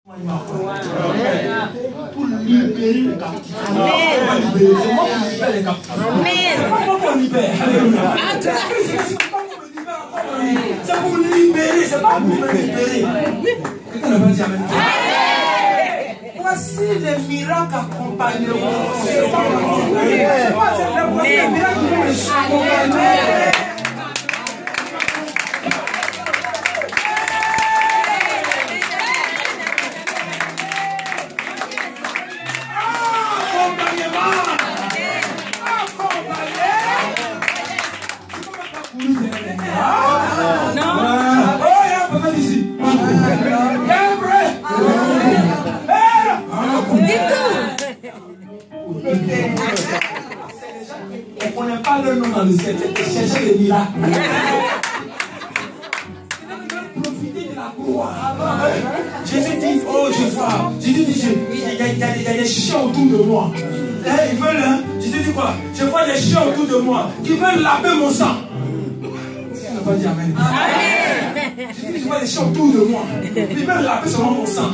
Pour libérer les captifs. Amen. C'est moi qui libère les captifs. Amen. C'est pas moi qui libère. C'est pour libérer, c'est pas pour me libérer. Quelqu'un ne va dire amen. Voici les miracles accompagneront. C'est pas les miracles qui vont me accompagner. On n'est pas le nom dans le ciel, c'est de chercher les miracles. Profiter de la gloire. Jésus dit, oh Jésus, Jésus dit, il y a des chiens autour de moi. Ils veulent, hein? Jésus dit quoi? Je vois des chiens autour de moi qui veulent laver mon sang. Tu ne vas pas dire amen. Jésus dit, je vois des chiens autour de moi. Ils veulent laver seulement mon sang.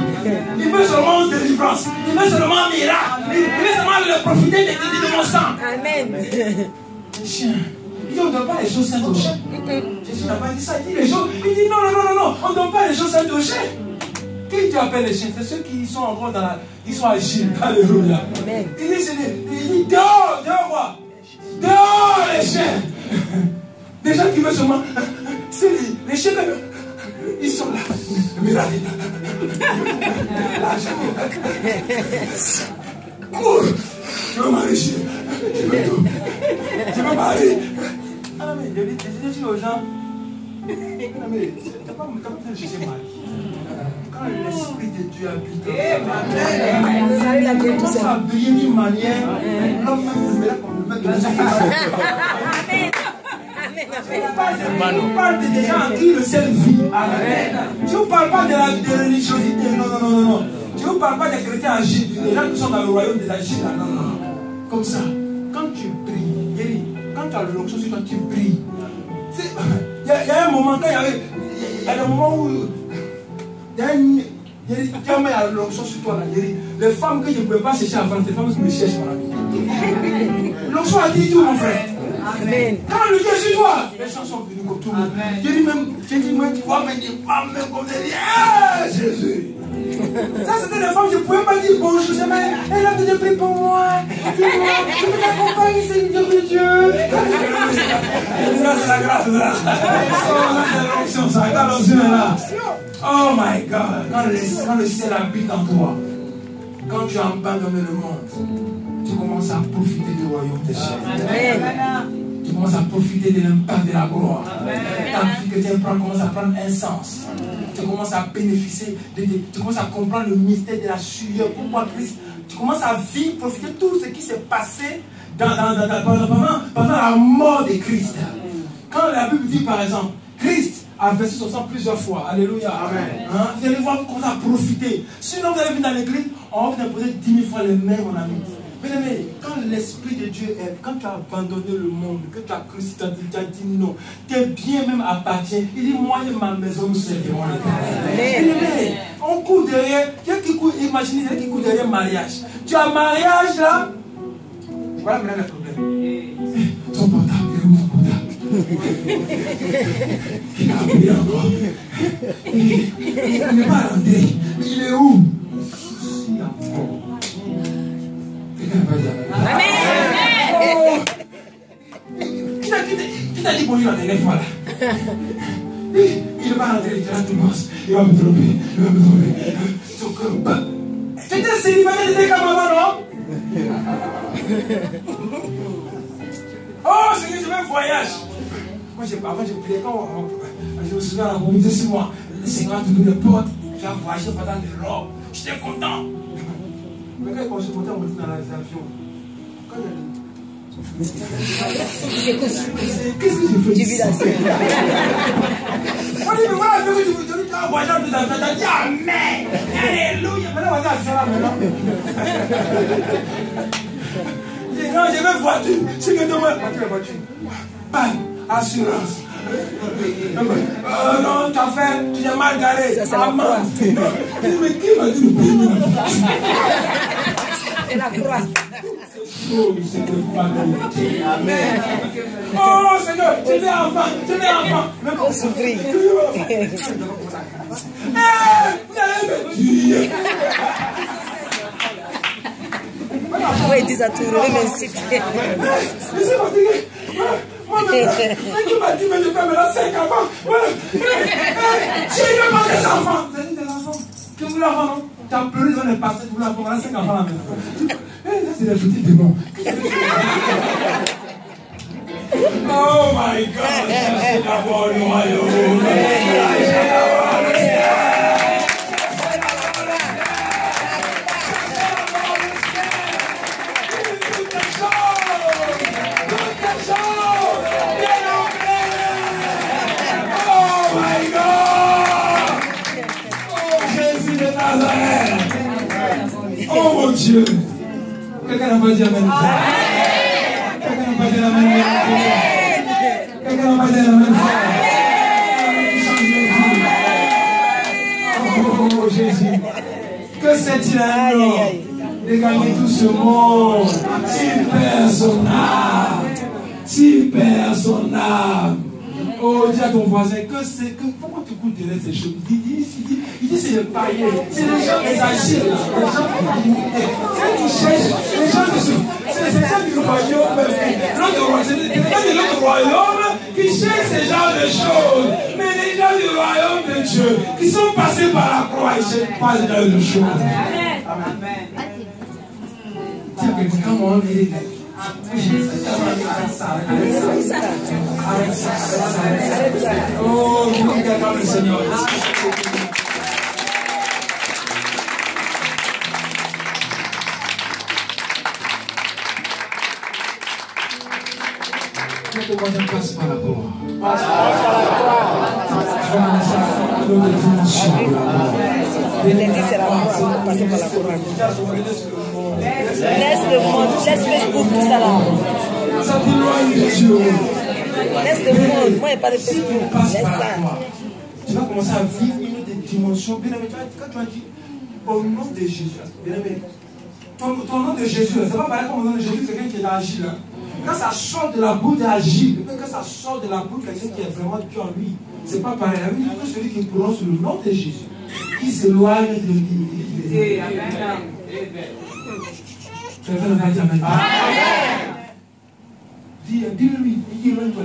Ils veulent seulement délivrance. Ils veulent seulement un miracle. Ils veulent seulement profiter de mon sang. Amen. Les chiens. Il dit, on ne donne pas les choses saintes aux chiens. Jésus n'a pas dit ça. Il dit, il dit non, on ne donne pas les choses saintes aux chiens. Qui tu appelles les chiens? C'est ceux qui sont encore dans la... Ils sont agiles. Alléluia. Il dit, dehors quoi? Dehors les chiens. Des gens qui veulent seulement... Les chiens, ils sont là. Miracle. Cours. Je veux m'enrichir. Je veux marier. Ah non, mais je dis aux gens, non, mais tu n'as pas besoin de chercher mari. Quand l'Esprit de Dieu habite, il commence à briller d'une manière, l'homme même le met comme le mettre dans on parle de des gens en qui le ciel vit. Amen. Je ne vous parle pas de la religiosité. Non. Je ne vous parle pas des chrétiens agiles, des gens qui sont dans le royaume des agiles. Non. Comme ça, quand tu brilles, quand tu as l'onction sur toi, tu brilles. Il y a un moment, quand il y a des moments où il y a l'onction sur toi. Les femmes que je ne peux pas chercher avant, c'est les femmes qui me cherchent, mon ami. L'onction a dit tout, mon frère. Amen. Quand le Dieu est sur toi, les gens sont venus comme tout le monde. J'ai dit même, tu vois, mais des femmes, même comme des ah, Jésus. Ça, c'était des femmes, je ne pouvais pas dire bonjour, mais elle a déjà pris pour moi. Dis-moi, je peux t'accompagner, Seigneur de Dieu. C'est la grâce là. Oh my God. Quand le ciel habite en toi, quand tu abandonnes le monde, tu commences à profiter du royaume des cieux. Tu commences à profiter de l'impact de la gloire. Ta vie que tu prends commence à prendre un sens. Tu commences à bénéficier, tu commences à comprendre le mystère de la sueur. Pourquoi Christ? Tu commences à vivre, profiter de tout ce qui s'est passé pendant la mort de Christ. Quand la Bible dit par exemple, Christ a versé son sang plusieurs fois. Alléluia. Amen. Hein? Vous allez voir, vous commencez à profiter. Sinon, vous allez venir dans l'église, on va vous imposer 10 000 fois les mêmes, mon ami. Mais quand l'Esprit de Dieu est, quand tu as abandonné le monde, que tu as cru, tu as dit non, tes biens même appartiennent. Il dit, moi et ma maison nous servirons l'Éternel. On court derrière, imaginez qui court derrière mariage. Tu as mariage là, voilà maintenant le problème. Ton portable, il est où ton portable? Il a oublié encore. Il n'est pas rentré. Mais il est où? Amen. Qui t'a dit bonjour la dernière fois là? Il va rentrer, il va tout boss. Il va me tromper. Son cœur. Tu étais célibataire, tu étais comme maman, non? Oh, Seigneur, je vais un voyage. Moi, avant, je priais quand je me souviens à la communauté 6 mois. Le Seigneur a ouvert les portes. J'ai voyagé pendant l'Europe. J'étais content. Mais quand je suis monté en moto dans l'avion, quand qu'est-ce que j'ai fait? J'ai vu la scène. On dit, mais voilà, tu as voyagé en plus d'avion. Tu as dit, amen. Alléluia. Maintenant, on va dire ça là maintenant. J'ai dit, non, j'ai même voiture. C'est que demain, voiture. Bam, assurance. Non, t'as fait, tu es mal garé. Ça, c'est la croix. Mais qui m'a dit de payer la croix? C'est la croix. Amen. Oh Seigneur, tu es enfant, tu es enfant. Même pour souffrir. Oui, il dit ça tout le monde, mais c'est. Je suis fatigué. Mais tu m'as dit, mais je fais maintenant 5 enfants. J'ai eu pas des enfants. Tu as dit des enfants? Tu voulais avoir, non? Tu as pleuré dans les pasteurs, tu voulais avoir 5 enfants là maintenant. Ça, c'est des petits démons. Oh my God, cherchez d'abord le royaume. Cherchez d'abord le ciel. Oh mon Dieu! Quelqu'un n'a pas dit amen. Quelqu'un n'a pas dit amen. Quelqu'un n'a pas dit amen. Oh Jésus! Que c'est-il un homme de gagner tout ce monde? S'il perd son âme. S'il perd son âme. Oh, dis à ton voisin que c'est que. Pourquoi tu coûtes de ces choses? Il dit c'est les païens, c'est les gens des agiles, les gens qui cherchent, les gens c'est les gens du royaume, c'est les gens de l'autre royaume qui cherchent ce genre de choses. Mais les gens du royaume de Dieu qui sont passés par la croix, ils ne cherchent pas ce genre de choses. Amen. Tiens, comment on est. Oh, regarde le Seigneur. Quand on passe par la croix, tu vas dans une dimension de la croix. C'est la croix, passer par la croix. Laisse le monde, laisse Facebook, tout ça là. Ça t'éloigne de Dieu. Laisse le monde, moi il n'y a pas de Facebook. Laisse ça. Tu vas commencer à vivre une autre dimension. Bien aimé, quand tu as dit au nom de Jésus, bien aimé, ton nom de Jésus, c'est pas pareil comme le nom de Jésus, quelqu'un qui est agile. Quand ça sort de la bouche d'agile, quand ça sort de la bouche de quelqu'un qui est vraiment Dieu en lui, c'est pas pareil. La Bible dit que celui qui prononce le nom de Jésus, qui s'éloigne de l'iniquité. Amen. Quelqu'un va dire Amen. Dis-le-lui, dis-le-toi,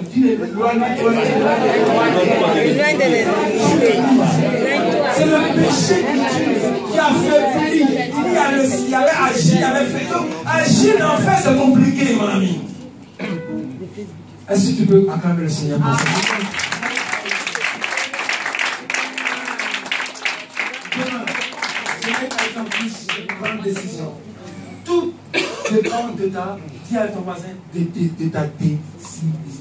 c'est le péché qui a fait pli. Il y avait agi, il y avait fait tout. Agir en fait, c'est compliqué, mon ami. Est-ce que tu peux acclamer le Seigneur pour ça? Demain, je vais par exemple prendre une décision. Tout dépend de ta, dis à ton voisin, de ta décision.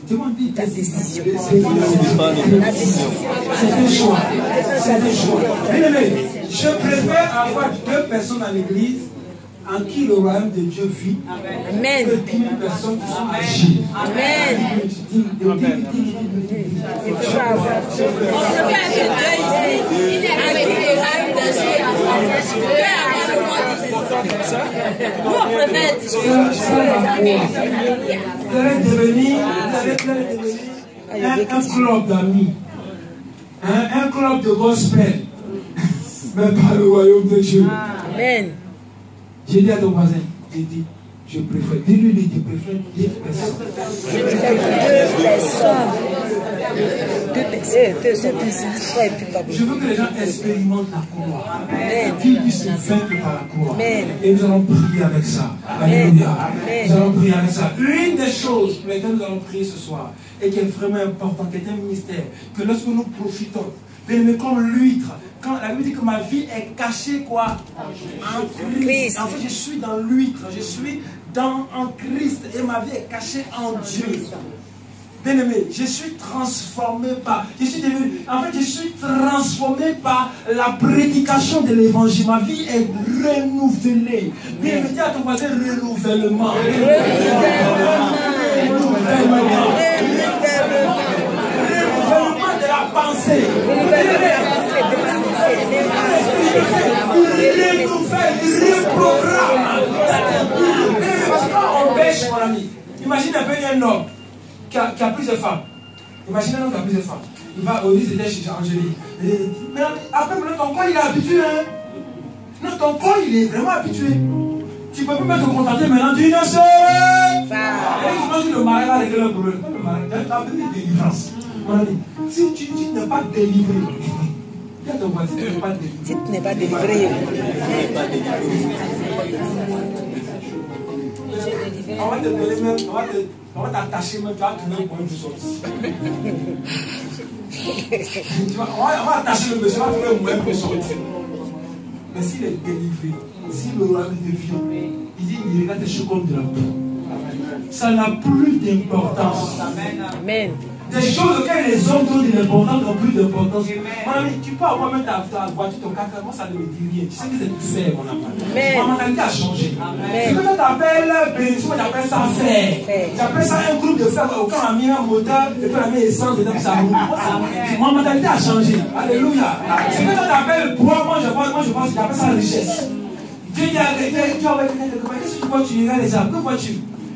Demande ta décision. C'est un choix. C'est un choix. Bien aimé, je préfère avoir 2 personnes à l'église en qui le royaume de Dieu vit. Amen. Que 10 000 personnes qui sont agiles. Amen. Il peut pas avoir. Nous, on préfère discuter. Vous allez devenir un club d'amis. Un club de gospel. Mais pas le royaume de Dieu. Amen. J'ai dit à ton voisin, j'ai dit, je préfère, dis-lui, je préfère 2 personnes. Je préfère 2 personnes. Je veux que les gens expérimentent la croix. Qu'ils puissent se vaincre par la croix. Et nous allons prier avec ça. Alléluia. Nous allons prier avec ça. Une des choses pour lesquelles nous allons prier ce soir, et qui est vraiment importante, qui est un mystère, que lorsque nous profitons, mais comme l'huître, quand la Bible dit que ma vie est cachée quoi? En Christ. En fait, je suis dans l'huître, je suis en Christ et ma vie est cachée en Dieu. Bien aimé, je suis transformé par, je suis transformé par la prédication de l'évangile. Ma vie est renouvelée. Bien aimé, dis à ton voisin renouvellement. Renouvellement. avancée. Il renouvelle, il reprogramme. Quand on pêche, mon ami, imagine un peu un homme qui a plusieurs femmes. Imagine un homme qui a plusieurs femmes. Il va au lit, c'était chez Angélique. Mais après, ton corps, il est habitué. Hein? Non, ton corps, il est vraiment habitué. Tu ne peux pas te contenter maintenant d'une seule. Et je pense que le mari va régler le problème. Le mari, tu as besoin de délivrance. Mon ami, si tu n'es pas délivré, tu n'es pas délivré. Si tu n'es pas délivré. On va te donner même, on va t'attacher même, tu vas tourner pour une sortie. On va attacher le monsieur, on va tourner un moyen pour sortir. Mais s'il est délivré, si le roi devient, il dit il regarde des choses comme de la peau. Ça n'a plus d'importance. Amen. Des choses auxquelles les hommes donnent de l'importance n'ont plus d'importance. Mon ami, tu peux avoir même ta voiture, ton caractère, moi ça ne me dit rien. Tu sais que c'est tout fait, mon ami. Ma mentalité a changé. Ce que toi t'appelles bénédiction, j'appelle ça faire. J'appelle ça un groupe de frères. Aucun a mis un moteur, et puis on a mis essence dedans, ça roule. Ma mentalité a changé. Alléluia. Ce que toi t'appelles bois, moi je pense que j'appelle ça richesse. Dieu dit à quelqu'un, qu'est-ce que tu vois, tu regardes les arbres, que vois-tu?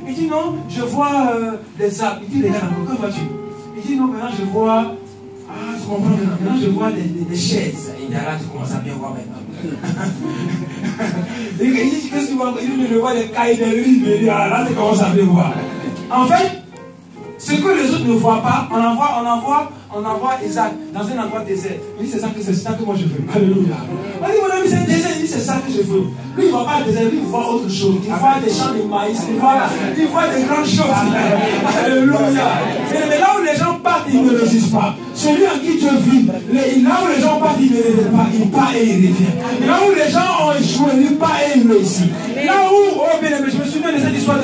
Il dit non, je vois des arbres. Il dit les arbres, que vois-tu? Il dit non, maintenant je vois. Ah, tu comprends maintenant je vois des chaises. Il dit là, tu commences à bien voir maintenant. Il dit qu'est-ce que tu vois? Il dit je vois des cailles de riz. Il dit là, tu commences à bien voir. En fait, ce que les autres ne voient pas, on envoie Isaac dans un endroit désert. Il dit c'est ça que moi je veux. Alléluia. On dit mon ami c'est un désert, il dit c'est ça que je veux. Lui il ne voit pas le désert, lui il voit autre chose. Il voit des champs de maïs, il voit des grandes choses. Alléluia. Mais là où les gens partent, ils ne résistent pas. Celui en qui Dieu vit, là où les gens partent, ils ne résistent pas. Il part et il revient. Là où les gens ont échoué, il part et il réussit. Là où, oh bien aimé, je me souviens de cette histoire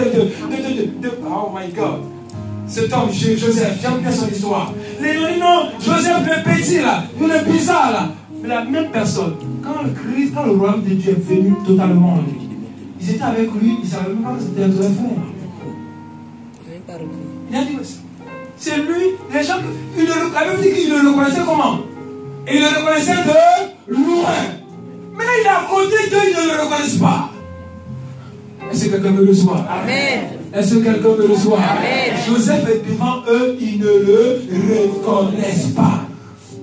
oh my God. Cet homme, Joseph, j'aime bien son histoire. Les gens disent non, Joseph le petit là, le bizarre là. Mais la même personne, quand le royaume de Dieu est venu totalement en lui, ils étaient avec lui, ils ne savaient même pas que c'était un vrai frère. Il a dit, c'est lui, les gens, il le reconnaissait comment? Et il le reconnaissait de loin. Maintenant il est à côté d'eux, ils ne le reconnaissent pas. Est-ce que quelqu'un me reçoit? Amen. Est-ce que quelqu'un me reçoit? Amen. Joseph est devant eux, ils ne le reconnaissent pas.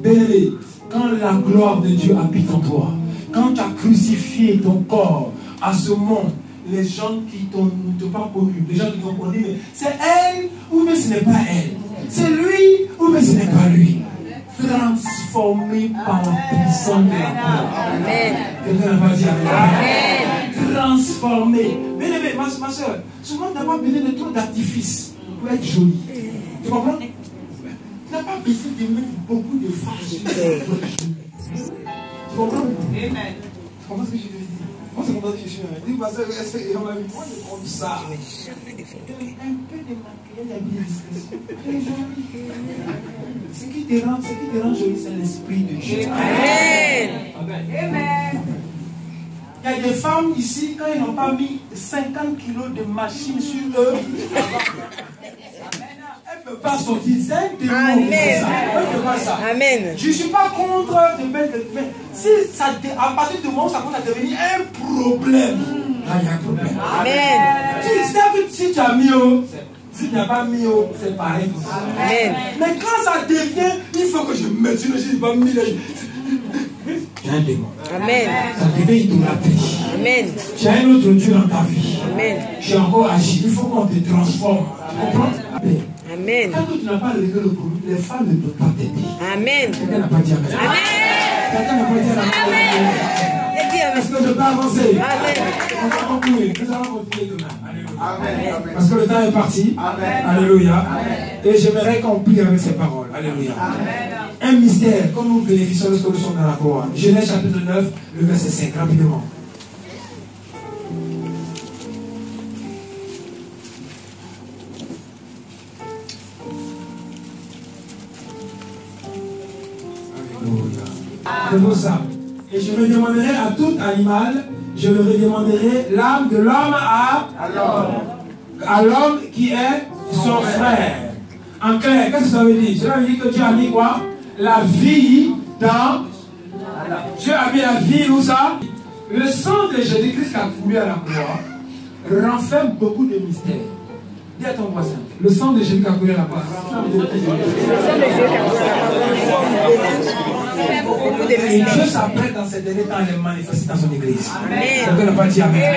Bien-aimé, quand la gloire de Dieu habite en toi, quand tu as crucifié ton corps à ce monde, les gens qui ne t'ont pas connu, les gens qui t'ont connu, mais c'est elle ou mais ce n'est pas elle. C'est lui ou mais ce n'est pas lui. Transformé par la puissance de la gloire. Amen. Quelqu'un n'a pas dit amen. Amen. Transformé. Bien aimé, ma soeur, souvent tu n'as pas besoin de trop d'artifices pour être jolie. Tu comprends? Tu n'as pas besoin de mettre beaucoup de farce pour être jolie. Tu comprends? Amen. Tu comprends ce que je veux dire? Moi, c'est mon je suis un. Dis, ma soeur, est-ce qu'on m'a mis moi de prendre ça? Un peu de maquillage, un peu de discrétion. Tu es jolie. Ce qui te rend jolie, c'est l'esprit de Dieu. Amen. Amen. Il y a des femmes ici, quand ils n'ont pas mis 50 kilos de machine sur eux, elles ne peuvent pas sortir. C'est un démon. Amen. Amen. Je ne suis pas contre de mettre. Mais si ça, à partir du moment où ça commence à devenir un problème, là il y a un problème. Amen. Si tu as mis si tu n'as pas mis c'est pareil. Amen. Mais quand ça devient, il faut que je mette, sinon je n'ai pas mis les. Tu as un démon. Amen. Ça devient idolâtrie. Amen. Tu as un autre Dieu dans ta vie. Amen. Tu as encore agi. Il faut qu'on te transforme. Tu comprends? Amen. Amen. Quand tu n'as pas réglé le problème, les femmes ne peuvent pas t'aider. Amen. Quelqu'un n'a pas dit amen. Amen. Quelqu'un n'a pas dit amen. Est-ce que je peux avancer? Amen. On va conclure. Nous allons continuer demain. Alléluia. Amen. Parce que le temps est parti. Amen. Alléluia. Amen. Et j'aimerais qu'on prie avec ces paroles. Alléluia. Amen. Un mystère, comme nous bénéficions lorsque nous sommes dans la gloire. Genèse chapitre 9, le verset 5, rapidement. Alléluia. C'est pour ça. Et je redemanderai à tout animal, je le redemanderai l'âme de l'homme à l'homme qui est son frère. En clair, qu'est-ce que ça veut dire? Cela veut dire que Dieu a mis quoi? la vie dans... Dieu a mis la vie où ça? Le sang de Jésus-Christ qui a coulé à la croix renferme beaucoup de mystères. Dis à ton voisin, le sang de Jésus qui a coulé à la croix renferme beaucoup de mystères. Le sang de Jésus qui a coulé à la croix beaucoup de mystères. Et Dieu s'apprête dans ces derniers temps à les manifester dans son église. Quelqu'un n'a pas dit amen.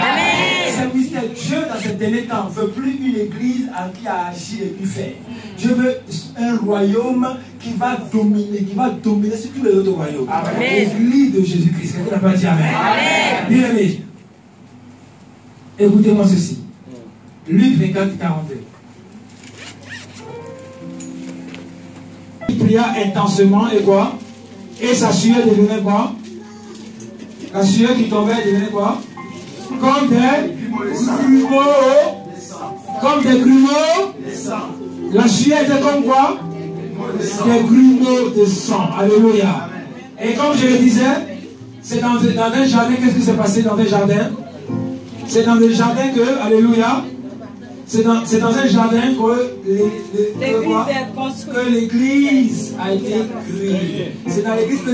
C'est mystère. Dieu dans ces derniers temps ne veut plus une église qui a agi et puis fait. Dieu veut un royaume qui va dominer sur tous les autres royaumes. L'église de Jésus-Christ. Quelqu'un n'a pas dit amen. Bien aimé, écoutez-moi ceci. Luc 24, 42. Il pria intensement et quoi? Et sa sueur devenait quoi? La sueur qui tombait devenait quoi? Comme des grumeaux. Comme des grumeaux. La sueur était comme quoi? Des grumeaux de sang. Alléluia. Et comme je le disais, c'est dans un jardin. Qu'est-ce qui s'est passé dans un jardin? C'est dans le jardin que, alléluia, c'est dans un jardin que l'église a été créée. C'est dans l'église que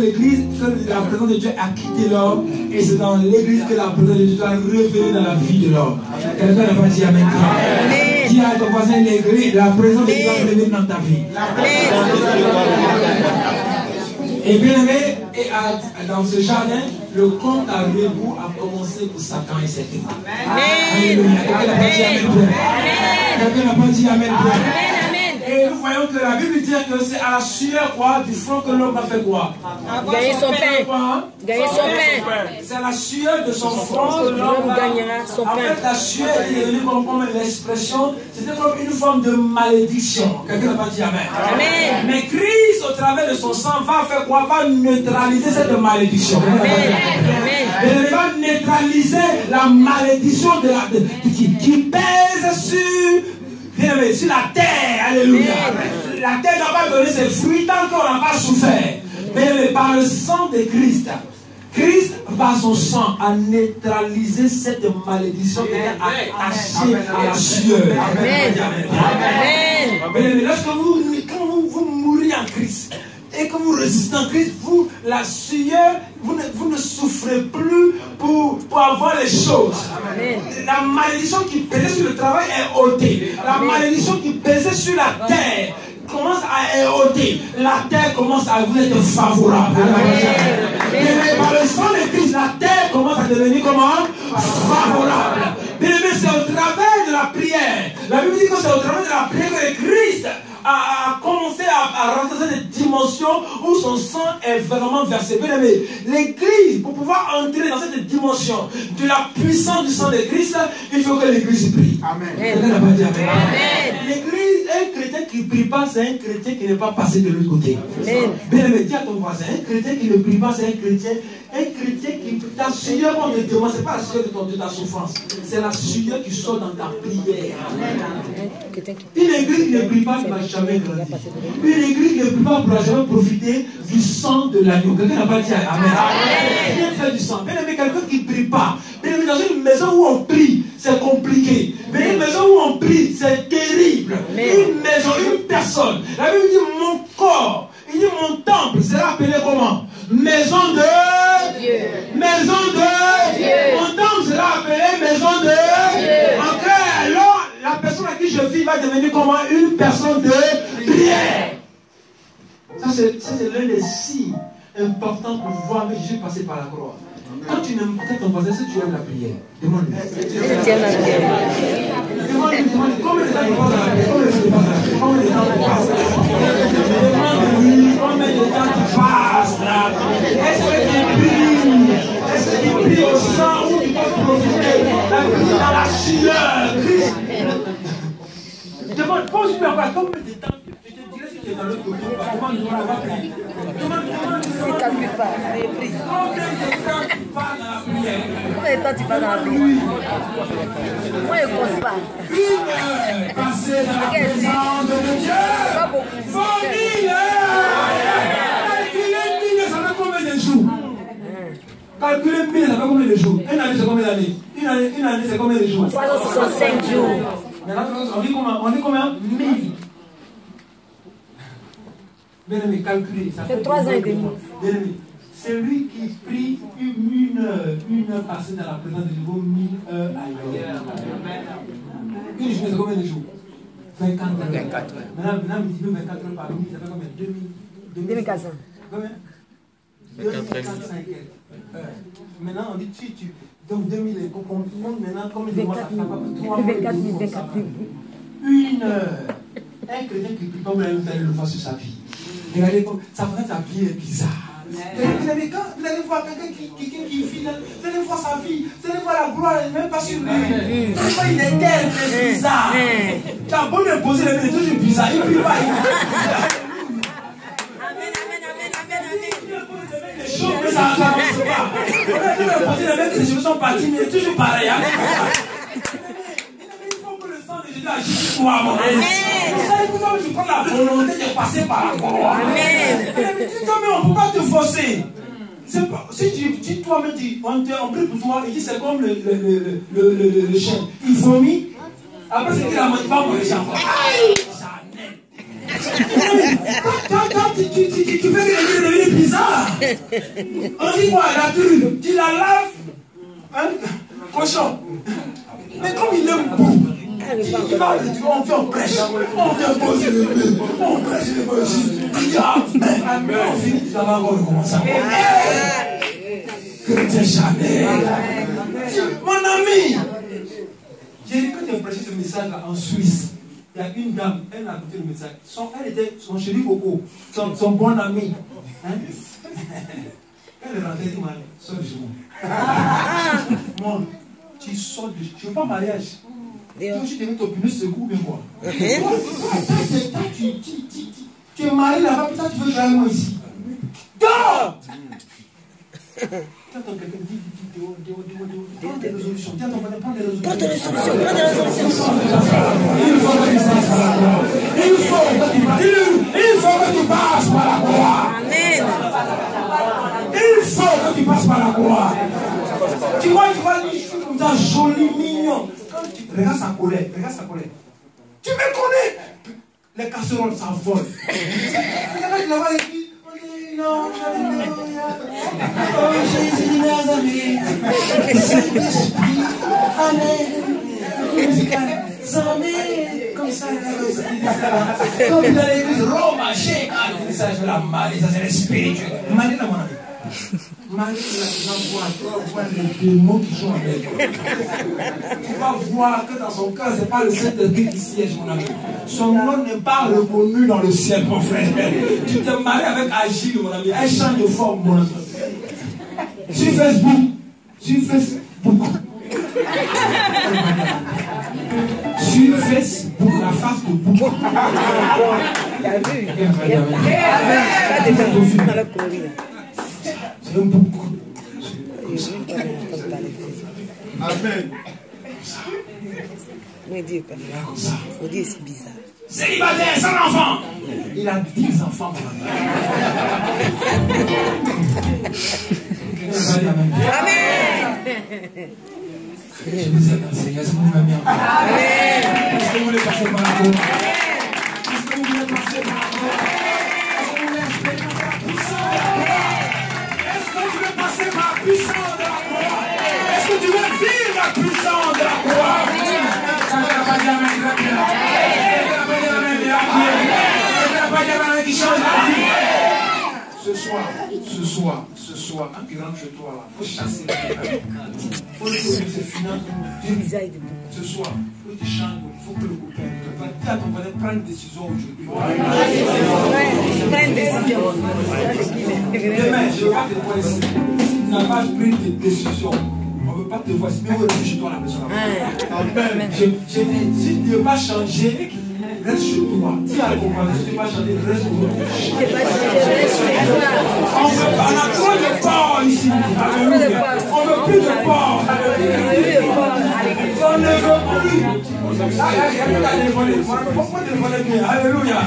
la présence de Dieu a quitté l'homme. Et c'est dans l'église que la présence de Dieu a révélé dans la vie de l'homme. Quelqu'un n'a pas dit amen. Dis à ton voisin, l'église, la présence de Dieu a révélé dans ta vie. Et bien aimé, dans ce jardin, le compte à rebours a commencé pour Satan et ses témoins. Alléluia. Quelqu'un n'a pas dit amen. Et nous voyons que la Bible dit que c'est à la sueur du front que l'homme a fait quoi? Gagner son pain. Gagner son pain. C'est à la sueur de son front que l'homme gagnera son pain. En fait, la sueur est devenue comme l'expression, c'était comme une forme de malédiction. Quelqu'un n'a pas dit amen. Mais Christ, au travers de son sang, va faire quoi? Va neutraliser cette malédiction. Il va neutraliser la malédiction qui pèse sur la terre. Alléluia. La terre n'a pas donné ses fruits tant qu'on n'a pas souffert. Mais par le sang de Christ, Christ, par son sang, a neutralisé cette malédiction qui est attachée à la sueur. Amen. Lorsque vous mourrez en Christ, et que vous résistez en Christ, la sueur, vous ne souffrez plus pour avoir les choses. Amen. La malédiction qui pesait sur le travail est ôtée. La malédiction qui pesait sur la terre commence à être ôtée. La terre commence à vous être favorable. Et par le sang de Christ, la terre commence à devenir comment? Favorable. Mais c'est au travers de la prière. La Bible dit que c'est au travers de la prière que Christ a commencé à rentrer dans cette dimension où son sang est vraiment versé. Bien aimé, l'église, pour pouvoir entrer dans cette dimension de la puissance du sang de Christ, il faut que l'église prie. Amen. L'église, un chrétien qui ne prie pas, c'est un chrétien qui n'est pas passé de l'autre côté. Bien aimé, dis à ton voisin, un chrétien qui ne prie pas, c'est un chrétien qui... Ta sueur, on ne demande, ce n'est pas la sueur de ta souffrance, c'est la sueur qui sort dans ta prière. Une église qui ne prie pas, ne va jamais grandir. Une église qui ne prie pas, ne pourra jamais profiter du sang de l'agneau. Quelqu'un n'a pas dit amen. Viens faire du sang. Bien aimé, quelqu'un qui ne prie pas. Bien aimé, dans une maison où on prie, c'est compliqué. Mais une maison où on prie, c'est terrible. Une maison, une personne. La Bible dit mon corps. Il dit mon temple sera appelé comment? Maison de Dieu. Maison de Dieu. Mon temple sera appelé maison de Dieu. Ok, alors la personne à qui je vis va devenir comment? Une personne de prière. Ça c'est l'un des signes importants pour voir que Jésus passé par la croix. Quand tu n'aimes pas ton voisin, si tu aimes la prière, demande-lui. Demande-lui combien de temps tu passes à la prière? Combien de temps tu passes là? Demande-lui combien de temps tu passes là? Est-ce que tu pries? Est-ce que tu pries au sang où tu peux profiter? La prière dans la sueur. Christ. Demande, pose-lui encore combien de temps je te dirai si tu es dans le côté. Comment nous allons prier? Demande. Ne calcule pas, mais prie. Combien de temps tu passes dans la prière? Combien de temps tu passes dans la prière? Moi, je ne compte pas. Une heure passée dans la présence de Dieu. Pas beaucoup. Faut 1000 heures. Calculer 1000, ça fait combien de jours? Calculer 1000, ça fait combien de jours? Une année, c'est combien d'années? Une année, c'est combien de jours? 365 jours. On dit combien? 1000. Bien aimé, calculez. Ça fait 3 ans et demi. Bien aimé, celui qui prie une heure passée dans la présence de Dieu vaut 1000 heures ailleurs. Une journée, c'est combien de jours? 24 heures. 24 heures. Maintenant, multipliez 24 heures par nuit, ça fait combien? 2400. Combien? 2400 et quelques. Maintenant, on dit donc 2000 et compte maintenant, comme les mois, ça fait pas 3 mois. 24 000, 24 000. Une heure. Un chrétien qui prie comme il fait le fois sur sa vie. Regardez, sa vie est bizarre. Vous allez voir quelqu'un qui vit, vous allez voir sa vie, vous allez voir la gloire, même pas sur lui. Vous allez voir, il est tel, c'est bizarre. Tu as beau lui imposer les mains, il est toujours bizarre. Il ne prie pas. Les choses, mais ça n'avance pas. On a dû imposer les mains, que les choses sont parties, mais il est toujours pareil. Jésus agit sur toi, mon Dieu. Vous savez, vous je prends la volonté de passer par la croix. Amen. Dis-toi, mais on ne peut pas te forcer. Si toi-même, on prie pour toi, il dit c'est comme le chien. Il vomit. Après, c'est qu'il a mangé, pas manger encore. Quand tu fais que les gens deviennent bizarres. On dit quoi, la true, tu la laves. Cochon. Mais comme il aime beaucoup. On fait en prêche, on vient poser le but, on prêche le Jésus. Il dit mais on finit, ça va encore recommencer. Chrétien Chanel. Mon ami, j'ai dit que tu as prêché ce message là en Suisse. Il y a une dame, elle a écouté le message. Elle était son chéri Coco, son bon ami. Elle est rentrée, elle dit, sors de chez moi. Moi, tu sors de chez moi. Je ne veux pas mariage. Tu devais t'opiner ce coup, mais quoi? Tu es marié là-bas, putain, tu veux jouer avec moi ici. Dors! Quand quelqu'un dit, prends des résolutions. Dis à ton frère, prends des résolutions. Prends des résolutions, prends des résolutions. Il faut que tu passes par la croix. Amen. Il faut que tu passes par la croix. Tu vois, les cheveux comme ça, joli, mignon. Regarde sa colère, regarde sa colère. Tu me connais? Les casseroles s'envolent. Regarde là-bas et puis, non, alléluia. Oh Jésus de Nazareth. Saint-Esprit, Amen. Comme ça, comme dans l'église Roma, Cheikh, ça c'est la maladie, ça c'est le spirituel. Maladie là, mon ami. Marie, tu vas voir les démons qui jouent avec. Tu vas voir que dans son cœur, ce n'est pas le Saint-Esprit qui siège, mon ami. Son nom n'est pas reconnu dans le ciel, mon frère. Tu te maries avec Agile, mon ami. Elle change de forme, mon ami. Sur Facebook. Sur Facebook, la face de beaucoup. T'as vu? Amen. On dit c'est bizarre. Célibataire, sans enfant. Il a 10 enfants. Amen. Je vous aime, Seigneur. Est-ce que vous m'aimez encore? Est-ce que vous voulez passer par la croix? Est-ce que vous voulez passer par la croix? Est-ce que vous voulez expérimenter la puissance? Est-ce que tu veux passer par la puissance de la croix? Est-ce que tu veux vivre la puissance de la croix? Ce soir, quand tu rentres chez toi, il faut chasser le peuple. Il faut le c'est fini. Ce soir, il faut que tu changes, il faut que le copain va dire à ton voisin, prends une décision aujourd'hui. Prends une décision. Demain, je ne vais pas te voir ici. Tu n'as pas pris de décision. On ne veut pas te voir ici, mais on est chez toi la maison. Je dis, si tu ne veux pas changer, reste chez toi. Dis à la compagnie, si tu ne veux pas changer, reste chez toi. On a trop de porc ici. Alléluia. On ne veut plus de porc. On ne veut plus. Pourquoi téléphoner bien? Alléluia.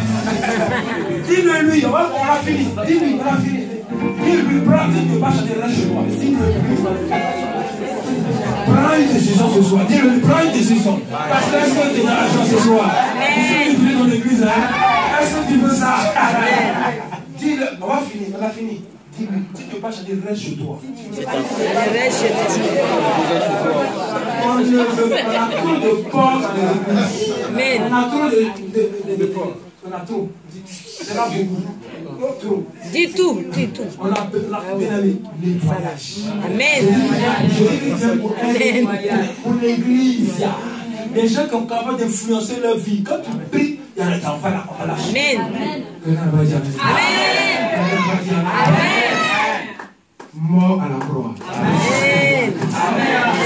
Dis-le lui, on a fini. Dis-lui, on a fini. Dis-lui, prends, tu ne veux pas changer, reste chez toi. Dis-le. Prends une décision ce soir. Dis-le, prends une décision. Parce que est-ce que tu as l'argent ce soir? Est-ce que tu es dans l'église? Est-ce que tu veux ça. Dis-le, on va finir, on a fini. Dis-lui, si tu ne veux pas chanter, reste chez toi. Reste chez toi. On ne veut pas, on a trop de porcs dans l'église. Amen. On a trop de porcs. On a trop. C'est là beaucoup. Trop. Dis tout, dis tout. On a bien aimé nettoyage. Amen. Pour l'église, il y a des gens qui sont capables d'influencer leur vie. Quand tu pries, il y a des enfants là, on va lâcher. Amen. Amen. Mort à la croix. Amen.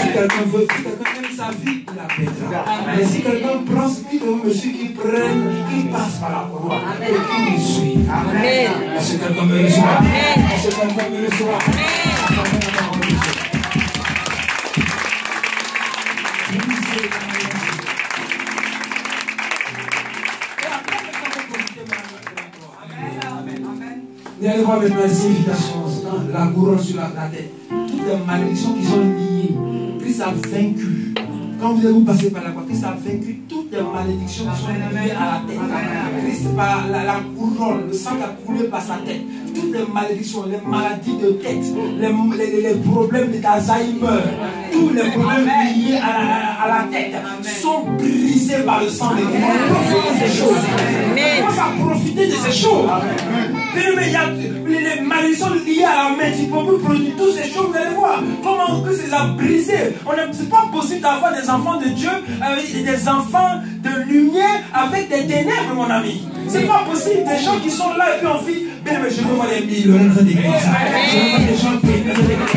Si quelqu'un veut, si quelqu'un aime sa vie, il la perdra. Mais si quelqu'un prend ce qu'il veut, monsieur, qui prenne, qui passe par la croix et qui nous suit. Amen. Est-ce que quelqu'un me reçoit? Amen. Est-ce que quelqu'un me reçoit? Et allez voir maintenant les significations. La couronne sur la tête. Toutes les malédictions qui sont liées. Christ a vaincu. Quand vous allez vous passer par la croix, Christ a vaincu toutes les malédictions qui sont liées à la tête. Christ, par la couronne, le sang qui a coulé par sa tête. Toutes les malédictions, les maladies de tête, les problèmes d'Alzheimer, tous les problèmes liés à la tête sont brisés par le sang de Christ. Profitez de ces choses. Commence à profiter de ces choses. Mais il y a les malédictions liées à la main, tu peux produire toutes ces choses, vous allez voir comment Christ les a brisées. C'est pas possible d'avoir des enfants de Dieu, des enfants de lumière avec des ténèbres, mon ami. C'est pas possible, des gens qui sont là et puis on dit, bien mais je veux voir les millions dans cette église. Je veux voir des gens qui dans cette église.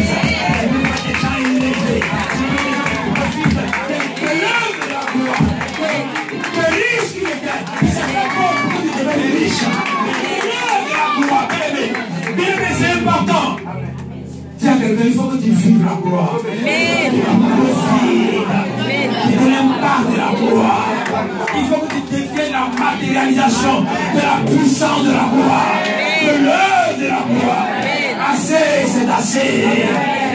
Je veux voir des gens élevés. Je veux voir des gens qui profitent de l'œuvre de la gloire. De riches qui les gagnent. C'est pas bon pour qu'ils deviennent riches. Bien, mais c'est important. Dis à quelqu'un, il faut que tu vives la gloire. Amen. Tu deviens part de la gloire. Il faut que tu deviennes la matérialisation de la puissance de la gloire. De l'œuvre de la gloire. Assez, c'est assez.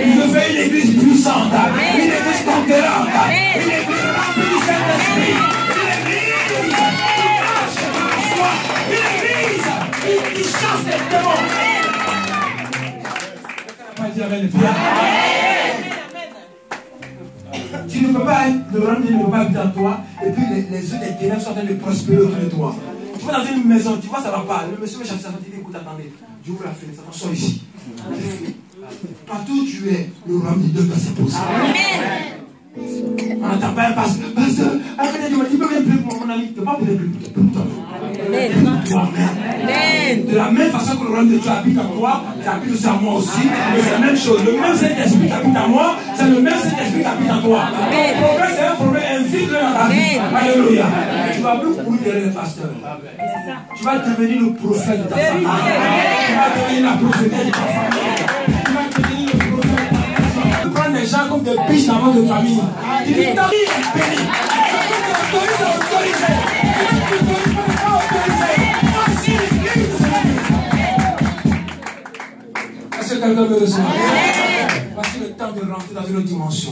Je veux une église puissante. Une église conquérante. Une église remplie du Saint-Esprit. Une église qui marche dans la foi. Une église qui chasse les démons. Tu ne peux pas être, le royaume de Dieu ne peut pas habiter en toi, et puis les yeux des ténèbres sont en train de prospérer autour de toi. Tu vas dans une maison, tu vois, ça ne va pas. Le monsieur me cherche, ça te dit, écoute, attendez, j'ouvre la fenêtre, ça sort ici. Partout où tu es, le royaume de Dieu doit s'imposer. On n'entend pas un pasteur. Arrêtez de me dire, tu peux même prier pour mon ami. Tu ne peux pas prier pour toi. Amen. De la même façon que le royaume de Dieu habite en toi, ça habite aussi en moi aussi. Mais c'est la même chose. Le même Saint-Esprit qui habite en moi, c'est le même Saint-Esprit qui habite en toi. Ton problème, c'est un problème invisible dans ta vie. Alléluia. Tu vas plus courir derrière le pasteur. Tu vas devenir le prophète de ta famille. Tu vas devenir la prophétesse de ta famille. Tu vas devenir le prophète. Tu prends les gens comme des biches dans votre famille. Tu dis, ta vie est bénie. Est-ce que quelqu'un me reçoit? Parce que le temps de rentrer dans une autre dimension.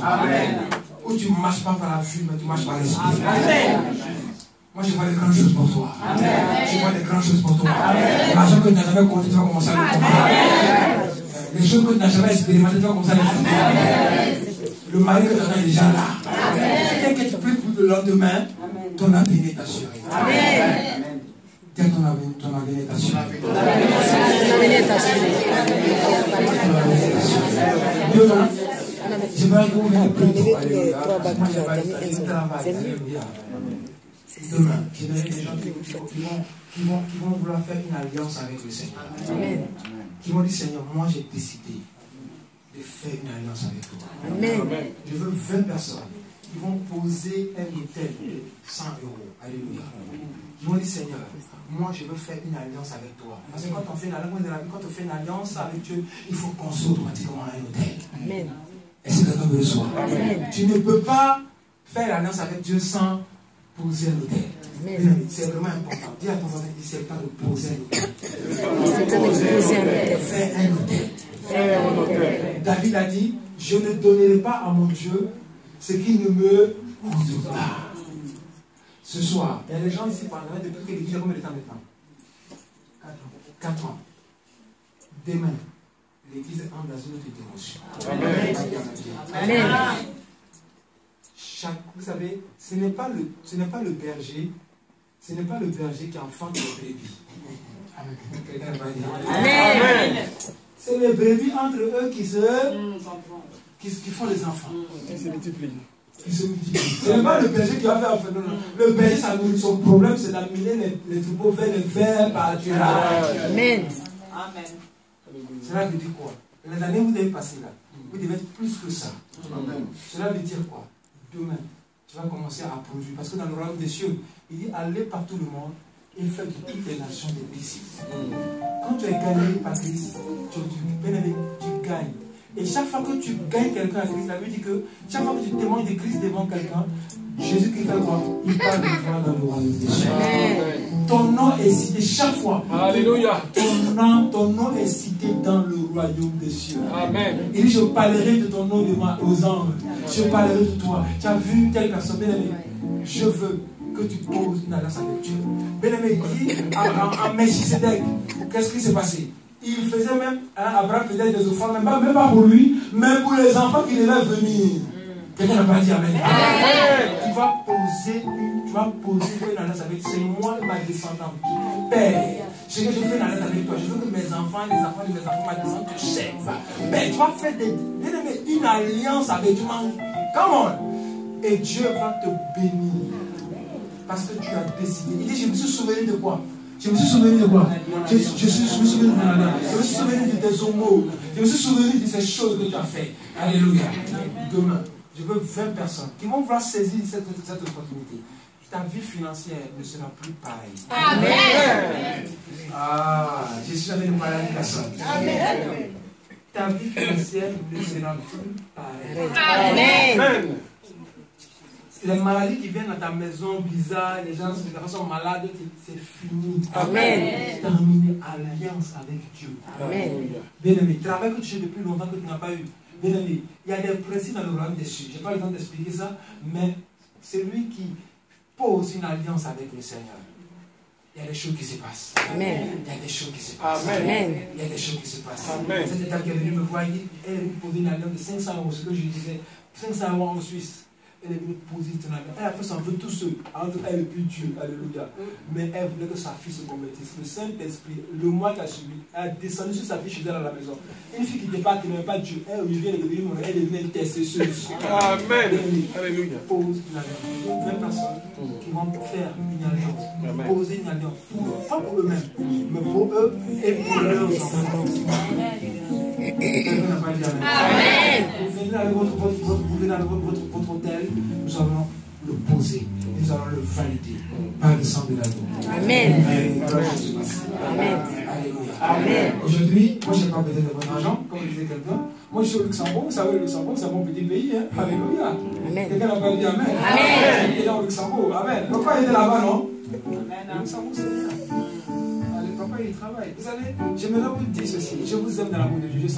Où tu ne marches pas par la vue, mais tu marches par l'esprit. Moi, je vois des grandes choses pour toi. Je vois des grandes choses pour toi. L'argent que tu n'as jamais compté, tu vas commencer à le compter. Les choses que tu n'as jamais expérimentées, tu vas commencer à les compter. Le mari que tu as déjà là. Dès que tu peux pour le lendemain, ton avenir est assuré. Amen. Dès que ton avenir est assuré. J'aimerais que vous veniez prier pour Alléluia. Moi, j'aimerais un travail. Alléluia. Demain, j'aimerais des gens qui vont vouloir faire une alliance avec le Seigneur. Amen. Qui vont dire, Seigneur, moi j'ai décidé de faire une alliance avec toi. Amen. Je veux 20 personnes qui vont poser un hôtel de 100 euros. Alléluia. Qui vont dire, Seigneur, moi je veux faire une alliance avec toi. Parce que quand on fait une alliance avec Dieu, il faut construire automatiquement un hôtel. Amen. Est-ce que quelqu'un me reçoit? Tu ne peux pas faire l'alliance avec Dieu sans poser un hôtel. C'est vraiment important. Dis à ton voisin, c'est le temps de poser un hôtel. Faire un hôtel. David a dit, je ne donnerai pas à mon Dieu ce qui ne me coûte pas. Ce soir, il y a des gens ici, depuis que l'église a combien de temps maintenant? 4 ans. Demain, l'église entre dans une autre dimension. Amen. Vous savez, ce n'est pas le berger, ce n'est pas le berger qui enfante les brebis. Amen. C'est les brebis entre eux qui font les enfants. Qui se multiplient. Ce n'est pas le berger qui va faire enfant. Le berger, son problème, c'est d'amener les troupeaux vers le vert pâturage. Amen. Cela veut dire quoi? Les années que vous avez passées là, vous devez être plus que ça. Cela veut dire quoi? Demain, tu vas commencer à produire. Parce que dans le royaume des cieux, il dit allez par tout le monde et faites de toutes les nations des disciples. Quand tu es gagné par Christ, tu gagnes. Et chaque fois que tu gagnes quelqu'un à Christ, ça veut dire que chaque fois que tu témoignes de Christ devant quelqu'un, Jésus qui fait quoi? Il parle de toi dans le royaume des cieux. Ton nom est cité chaque fois. Alléluia. Ton nom est cité dans le royaume des cieux. Amen. Il dit, je parlerai de ton nom aux anges. Je parlerai de toi. Tu as vu telle personne, bien aimé. Je veux que tu poses une alliance avec Dieu. Bien aimé, il dit à Melchisedec, qu'est-ce qui s'est passé? Il faisait même, Abraham faisait des offrandes, même pas pour lui, mais pour les enfants qui devaient venir. Quelqu'un n'a pas dit Amen. Tu vas poser une alliance avec toi. C'est moi et ma descendante. Père, ce que je fais une alliance avec toi, je veux que mes enfants, les enfants de mes enfants, ma descendante te servent. Père, tu vas faire une alliance avec toi. Come on. Et Dieu va te bénir. Parce que tu as décidé. Il dit, je me suis souvenu de quoi? Je me suis souvenu de quoi? Je me suis souvenu de ton alliance. Je me suis souvenu de tes homos. Je me suis souvenu de ces choses que tu as fait. Alléluia. Demain, je veux 20 personnes qui vont vouloir saisir cette opportunité. Ta vie financière ne sera plus pareille. Amen. Ah, je suis avec une pareille personne. Amen. Ta vie financière ne sera plus pareille. Amen. Les maladies qui viennent dans ta maison bizarre, les gens sont malades, c'est fini. Amen. Terminer alliance avec Dieu. Amen. Bien aimé, travail que tu fais depuis longtemps que tu n'as pas eu. Bien aimé, il y a des principes dans le royaume des cieux. Je n'ai pas le temps d'expliquer ça, mais celui qui pose une alliance avec le Seigneur, il y a des choses qui se passent. Amen. Il y a des choses qui se passent. Amen. Il y a des choses qui se passent. Amen. Cette dame qui est venue me voir, elle est venue poser une alliance de 500 €, ce que je disais, 500 € en Suisse. Elle est venue poser ton alliance. Elle a fait son vœu tout seul. En tout cas, elle est plus Dieu. Alléluia. Mais elle voulait que sa fille se convertisse. Le Saint-Esprit, le mois qui a suivi, elle a descendu sur sa fille chez elle à la maison. Une fille qui n'était pas, qui n'aimait pas Dieu. Elle vient de devenir mon, elle est devenue intercesseuse. Amen. Alléluia. Pose une alliance. 20 personnes qui vont faire une alliance. Poser une alliance. Pas pour eux-mêmes, mais pour eux et pour leurs enfants. Quelqu'un n'a pas dit Amen. Vous venez avec votre hôtel, nous allons le poser, nous allons le valider par le sang de l'agneau. Amen. Amen. Amen. Aujourd'hui, moi je n'ai pas besoin de votre argent, comme disait quelqu'un. Moi je suis au Luxembourg, vous savez, le Luxembourg c'est mon petit pays. Hein? Alléluia. Quelqu'un n'a pas dit Amen. Amen. Il est au Luxembourg. Amen. Papa il est là-bas, non? Le Luxembourg c'est bien. Allez, papa il travaille. Vous savez, j'aimerais vous dire ceci. Je vous aime dans l'amour de Dieu.